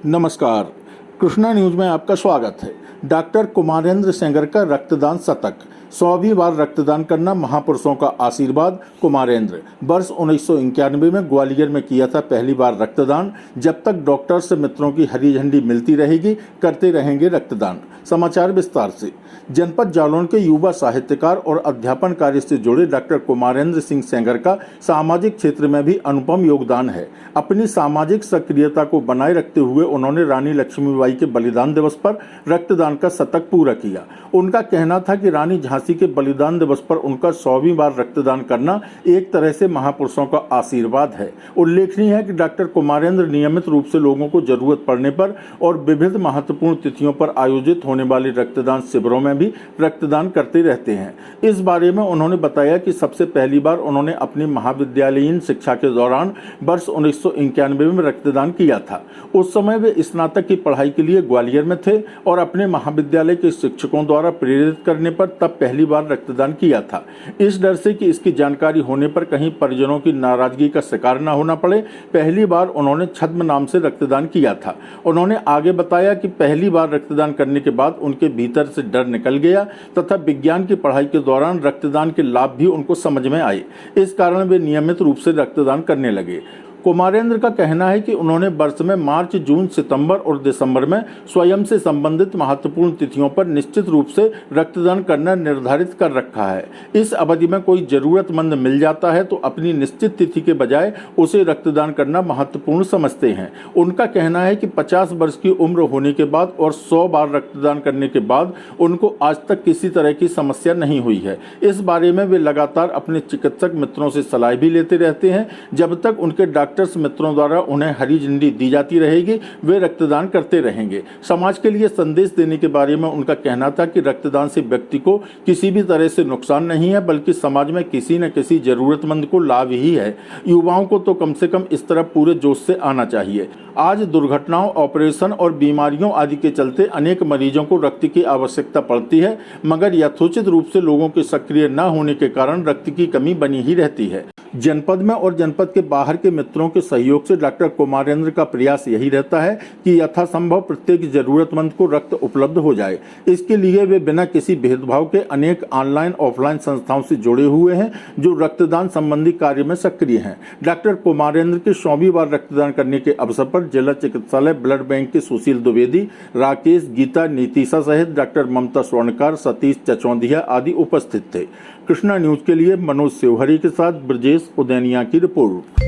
नमस्कार, कृष्णा न्यूज में आपका स्वागत है। डॉक्टर कुमारेंद्र सेंगर का रक्तदान शतक, 100वीं बार रक्तदान करना महापुरुषों का आशीर्वाद। कुमारेंद्र वर्ष 1991 में ग्वालियर में किया था पहली बार रक्तदान। जब तक डॉक्टर से मित्रों की हरी झंडी मिलती रहेगी, करते रहेंगे रक्तदान। समाचार विस्तार से। जनपद जालौन के युवा साहित्यकार और अध्यापन कार्य से जुड़े डॉक्टर कुमारेंद्र सिंह सेंगर का सामाजिक क्षेत्र में भी अनुपम योगदान है। अपनी सामाजिक सक्रियता को बनाए रखते हुए उन्होंने रानी लक्ष्मीबाई के बलिदान दिवस पर रक्तदान का शतक पूरा किया। उनका कहना था कि रानी झांसी के बलिदान दिवस पर उनका 100वीं बार रक्तदान करना एक तरह से महापुरुषों का आशीर्वाद है। उल्लेखनीय है कि डॉक्टर कुमारेंद्र नियमित रूप से लोगों को जरूरत पड़ने पर और विविध महत्वपूर्ण तिथियों पर आयोजित होने वाले रक्तदान शिविरों में भी रक्तदान करते रहते हैं। इस बारे में उन्होंने बताया कि सबसे पहली बार उन्होंने अपनी महाविद्यालयीन शिक्षा के दौरान वर्ष 1991 में रक्तदान किया था। उस समय वे स्नातक की पढ़ाई के लिए ग्वालियर में थे और अपने महाविद्यालय के शिक्षकों द्वारा प्रेरित करने पर तब पहली बार रक्तदान किया था। इस डर से कि इसकी जानकारी होने पर कहीं परिजनों की नाराजगी का शिकार न होना पड़े, पहली बार उन्होंने छद्म नाम से रक्तदान किया था। उन्होंने आगे बताया कि पहली बार रक्तदान करने के बाद उनके भीतर से डर निकल गया तथा विज्ञान की पढ़ाई के दौरान रक्तदान के लाभ भी उनको समझ में आए। इस कारण वे नियमित रूप से रक्तदान करने लगे। कुमारेंद्र का कहना है कि उन्होंने वर्ष में मार्च, जून, सितंबर और दिसंबर में स्वयं से संबंधित महत्वपूर्ण तिथियों पर निश्चित रूप से रक्तदान करना निर्धारित कर रखा है। इस अवधि में कोई जरूरतमंद मिल जाता है तो अपनी निश्चित तिथि के बजाय उसे रक्तदान करना महत्वपूर्ण समझते हैं। उनका कहना है कि 50 वर्ष की उम्र होने के बाद और 100 बार रक्तदान करने के बाद उनको आज तक किसी तरह की समस्या नहीं हुई है। इस बारे में वे लगातार अपने चिकित्सक मित्रों से सलाह भी लेते रहते हैं। जब तक उनके डॉक्टर्स मित्रों द्वारा उन्हें हरी झंडी दी जाती रहेगी, वे रक्तदान करते रहेंगे। समाज के लिए संदेश देने के बारे में उनका कहना था कि रक्तदान से व्यक्ति को किसी भी तरह से नुकसान नहीं है, बल्कि समाज में किसी न किसी जरूरतमंद को लाभ ही है। युवाओं को तो कम से कम इस तरह पूरे जोश से आना चाहिए। आज दुर्घटनाओं, ऑपरेशन और बीमारियों आदि के चलते अनेक मरीजों को रक्त की आवश्यकता पड़ती है, मगर यथोचित रूप से लोगों के सक्रिय न होने के कारण रक्त की कमी बनी ही रहती है। जनपद में और जनपद के बाहर के मित्रों के सहयोग से डॉक्टर कुमारेंद्र का प्रयास यही रहता है कि यथासंभव प्रत्येक जरूरतमंद को रक्त उपलब्ध हो जाए। इसके लिए वे बिना किसी भेदभाव के अनेक ऑनलाइन ऑफलाइन संस्थाओं से जुड़े हुए हैं जो रक्तदान संबंधी कार्य में सक्रिय हैं। डॉक्टर कुमारेंद्र के 100वीं बार रक्तदान करने के अवसर पर जिला चिकित्सालय ब्लड बैंक के सुशील द्विवेदी, राकेश, गीता, नीतिशा सहित डॉक्टर ममता स्वर्णकार, सतीश चचौंधिया आदि उपस्थित थे। कृष्णा न्यूज के लिए मनोज सेवहरी के साथ ब्रजेश उदैनिया की रिपोर्ट।